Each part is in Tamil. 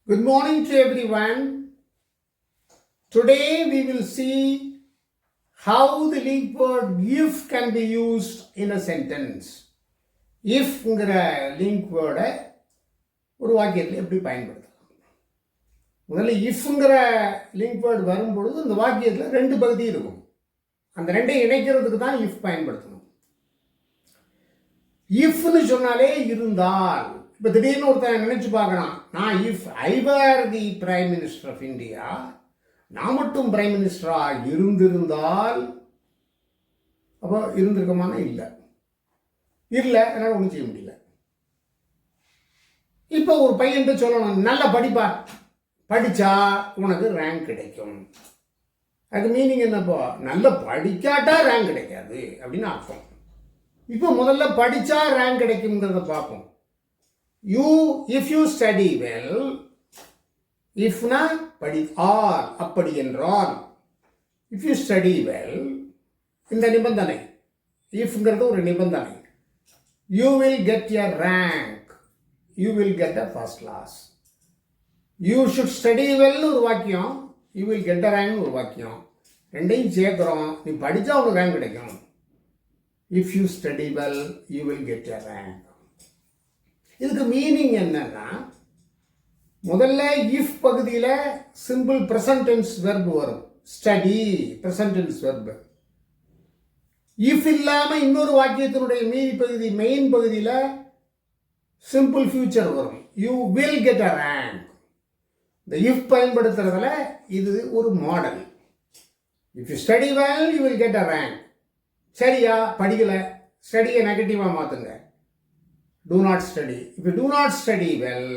Good morning to everyone. Today we will see how the link word if can be used in a sentence. Ifங்கிற link word ஒரு வாக்கியத்தில் எப்படி பயன்படுத்தலாம்? முதல்ல ifங்கிற link word வரும்பொழுது இந்த வாக்கியத்தில் ரெண்டு பகுதி இருக்கும். அந்த ரெண்டையும் இணைக்கிறதுக்கு தான் if பயன்படுத்தணும். ifன்னு சொன்னாலே இருந்தால், இப்போ திடீர்னு ஒருத்தன் நினைச்சு பார்க்கலாம், நான் if I were the prime minister of India, நான் மட்டும் பிரைம் மினிஸ்டரா இருந்திருந்தால், அப்போ இருந்திருக்கமான இல்லை என்னால் ஒன்றும் செய்ய முடியல. இப்போ ஒரு பையன்ட்டு சொல்லணும், நல்லா படிப்பா, படித்தா உனக்கு ரேங்க் கிடைக்கும். அதுக்கு மீனிங் என்னப்போ, நல்லா படிக்காட்டா ரேங்க் கிடைக்காது அப்படின்னு அர்த்தம். இப்போ முதல்ல படித்தா ரேங்க் கிடைக்குங்கிறத பார்ப்போம். if you study well, ifனா படி, ஆர் அப்படி என்றால், if you study well, இந்த நிபந்தனை, ifங்கிறது ஒரு நிபந்தனை, you will get your rank, you will get a first class. You should study well ஒரு வாக்கியம், you will get a rank ஒரு வாக்கியம், ரெண்டையும் சேர்க்கிறோம். நீ படித்தா உனக்கு ரேங்க் கிடைக்கும். if you study well, you will get a rank. இதுக்கு மீனிங் என்னன்னா, முதல்ல இஃப் பகுதியில் சிம்பிள் ப்ரெசன்ட் டென்ஸ் வெர்ப் வரும், study present tense verb. If இல்லாமல் இன்னொரு வாக்கியத்தினுடைய மீதி பகுதி, மெயின் பகுதியில் சிம்பிள் ஃபியூச்சர் வரும், you will get a rank. இந்த இஃப் பயன்படுத்துறதுல இது ஒரு model. If you study well, you will get a rank. சரியா படிக்கலை, ஸ்டடியை நெகட்டிவாக மாற்றுங்க, do not study. If you do not study well,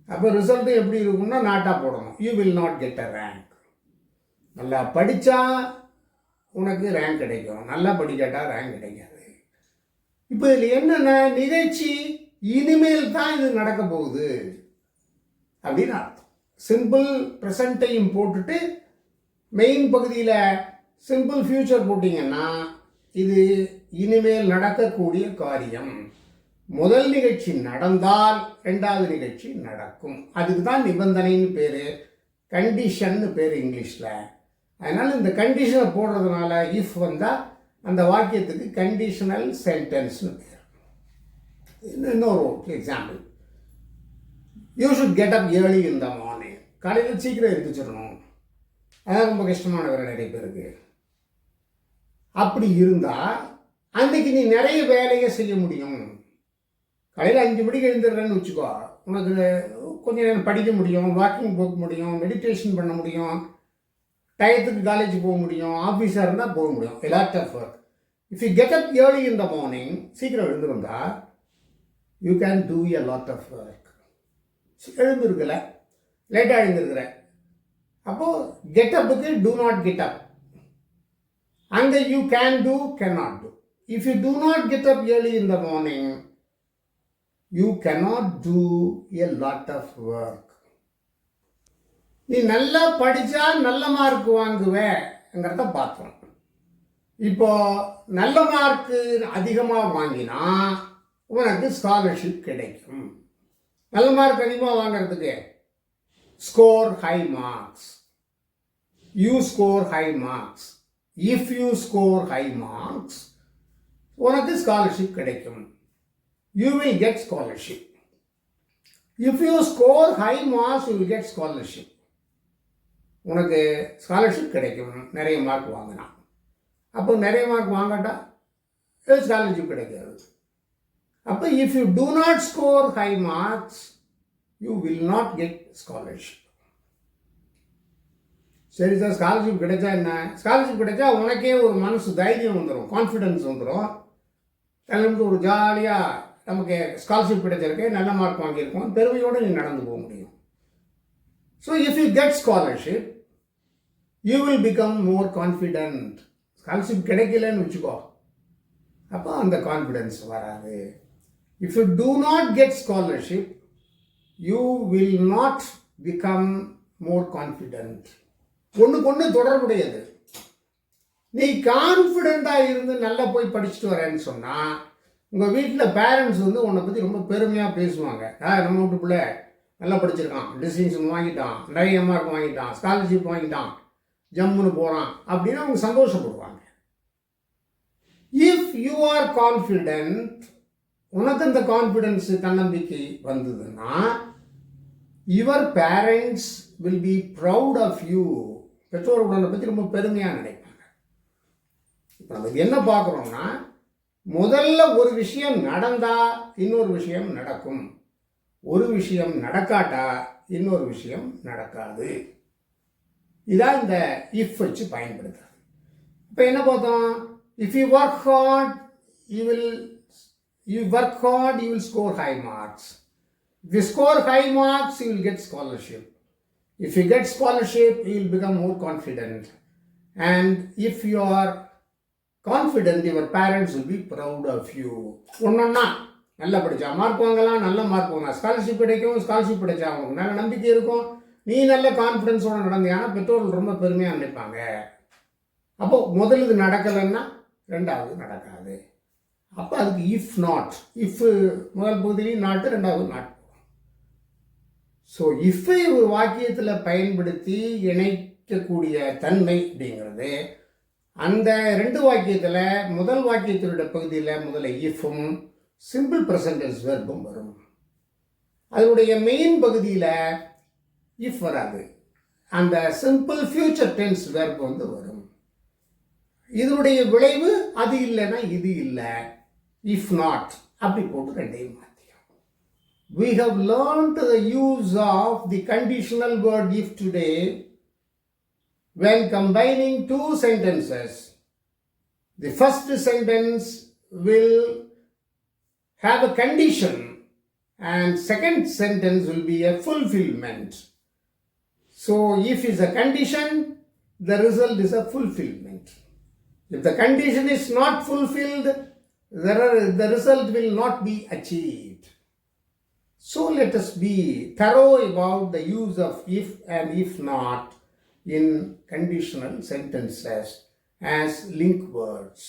அப்போ ரிசல்ட்டு எப்படி இருக்கும்னா நாட்டா போடணும், you will not get a rank. நல்லா படித்தா உனக்கு ரேங்க் கிடைக்கும், நல்லா படிக்காட்டா ரேங்க் கிடைக்காது. இப்போ இதில் என்னென்ன நிகழ்ச்சி, இனிமேல் தான் இது நடக்க போகுது அப்படின்னு அர்த்தம். சிம்பிள் ப்ரெசண்ட்டையும் போட்டுட்டு மெயின் பகுதியில் சிம்பிள் ஃபியூச்சர் போட்டிங்கன்னா இது இனிமேல் நடக்கக்கூடிய காரியம். முதல் நிகழ்ச்சி நடந்தால் ரெண்டாவது நிகழ்ச்சி நடக்கும். அதுக்கு தான் நிபந்தனைன்னு பேர், கண்டிஷன்னு பேர் இங்கிலீஷில். அதனால் இந்த கண்டிஷனை போடுறதுனால இஃப் வந்தால் அந்த வாக்கியத்துக்கு கண்டிஷனல் சென்டென்ஸ்னு பேர். இன்னொரு example, you should get up early in the morning. காலையில் சீக்கிரம் எழுந்திரிச்சிடணும், அதான் ரொம்ப கஷ்டமான வேறு நிறைய பேருக்கு. அப்படி இருந்தால் அன்றைக்கி நீ நிறைய வேலையை செய்ய முடியும். காலையில் 5 மணிக்கு எழுந்துடுறேன்னு வச்சுக்கோ, உனக்கு கொஞ்சம் நேரம் படிக்க முடியும், வாக்கிங் போக முடியும், மெடிடேஷன் பண்ண முடியும், டயத்துக்கு காலேஜ் போக முடியும், ஆஃபீஸாக இருந்தால் போக முடியும். a lot of work. If you get up early in the morning, சீக்கிரம் எழுந்துருந்தா, you can do a lot of work. எழுந்துருக்கல, லேட்டாக எழுந்துருக்குற, அப்போது கெட்டப்புக்கு do not get up. அங்கே you can do, cannot do. If you do not get up early in the morning, you cannot do a lot of work. நீ நல்லா படித்தா நல்ல மார்க் வாங்குவேங்கிறத பார்த்தோம். இப்போ நல்ல மார்க்கு அதிகமாக வாங்கினா உனக்கு ஸ்காலர்ஷிப் கிடைக்கும். நல்ல மார்க் அதிகமாக வாங்கிறதுக்கு score high marks. You score high marks. If you score high marks உனக்கு ஸ்காலர்ஷிப் கிடைக்கும். You will get scholarship. If you score high marks, you will get scholarship. உனக்கு ஸ்காலர்ஷிப் கிடைக்கும் நிறைய மார்க் வாங்கினா. அப்போ நிறைய மார்க் வாங்காட்டா ஸ்காலர்ஷிப் கிடைக்காது. அப்போ if you do not score high marks, you will not get scholarship. சரி சார், ஸ்காலர்ஷிப் கிடைச்சா என்ன? ஸ்காலர்ஷிப் கிடைச்சா உனக்கே ஒரு மனசு தைரியம் வந்துடும், கான்ஃபிடென்ஸ் வந்துடும். அதில் ஒரு ஜாலியாக நமக்கு ஸ்காலர்ஷிப் கிடைச்சிருக்கு, நல்ல மார்க் வாங்கியிருக்கோம், பெருமையோடு நீ நடந்து போக முடியும். So if you get scholarship, you will become more confident. Scholarship கிடைக்கலன்னு வச்சுக்கோ, அப்போ அந்த கான்ஃபிடென்ஸ் வராது. If you do not get scholarship, you will not become more confident. ஒன்றுக்கு ஒன்று தொடர்புடையது. நீ கான்ஃபிடெண்ட்டாக இருந்து நல்லா போய் படிச்சுட்டு வரேன்னு சொன்னால் உங்கள் வீட்டில் பேரண்ட்ஸ் உன்னை பற்றி ரொம்ப பெருமையாக பேசுவாங்க. நம்ம வீட்டு பிள்ளை நல்லா படிச்சிருக்கான், டிஸ்டிங்ஷன் வாங்கிட்டான், நிறைய மார்க் வாங்கிட்டான், ஸ்காலர்ஷிப் வாங்கிட்டான், ஜம்முன்னு போகிறான் அப்படின்னு அவங்க சந்தோஷப்படுவாங்க. இஃப் யூ ஆர் கான்ஃபிடென்ட், உனக்கு இந்த கான்ஃபிடென்ஸ் தன்னம்பிக்கை வந்ததுன்னா your parents will be proud of you. பெற்றோர் உடனை பற்றி ரொம்ப பெருமையாக நினைப்பாங்க. இப்போ நம்ம என்ன பார்க்குறோம்னா, முதல்ல ஒரு விஷயம் நடந்தால் இன்னொரு விஷயம் நடக்கும், ஒரு விஷயம் நடக்காட்டா இன்னொரு விஷயம் நடக்காது. இதான் இந்த இஃப் வச்சு பயன்படுத்துறது. இப்போ என்ன பார்த்தோம், if you work hard you will score high marks. If you score high marks, you will get scholarship. If you get scholarship, you will become more confident. And if you are confident, your parents will be proud of you. ஒன்னொன்னா நல்லா படித்தா மார்க் வாங்கலாம், நல்ல மார்க் வாங்கலாம், ஸ்காலர்ஷிப் கிடைக்கும், ஸ்காலர்ஷிப் கிடைச்சா அவங்களுக்கு நல்ல நம்பிக்கை இருக்கும், நீ நல்ல கான்ஃபிடென்ஸோடு நடந்தியானா பெற்றோர்கள் ரொம்ப பெருமையாக நினைப்பாங்க. அப்போது முதல் இது நடக்கலைன்னா ரெண்டாவது நடக்காது. அப்போ அதுக்கு இஃப் நாட், இஃப் முதல் பகுதியிலையும் நாட்டு, ரெண்டாவது நாட். ஸோ இஃப்பை ஒரு வாக்கியத்தில் பயன்படுத்தி இணைக்கக்கூடிய தன்மை அப்படிங்கிறது அந்த ரெண்டு வாக்கியத்தில் முதல் வாக்கியத்தினுடைய பகுதியில் முதல்ல இஃப்பும் சிம்பிள் ப்ரெசன்டென்ஸ் வெர்பும் வரும். அதனுடைய மெயின் பகுதியில் இஃப் வராது, அந்த சிம்பிள் ஃபியூச்சர் டென்ஸ் வெர்ப் வரும். இதனுடைய விளைவு அது இல்லைன்னா இது இல்லை, இஃப் நாட் அப்படி போட்டு ரெண்டையும் மாற்றியும். We have learned the use of the conditional word if today when combining two sentences. The first sentence will have a condition and second sentence will be a fulfillment. So if is a condition, the result is a fulfillment. If the condition is not fulfilled, the result will not be achieved. So let us be thorough about the use of if and if not in conditional sentences as link words.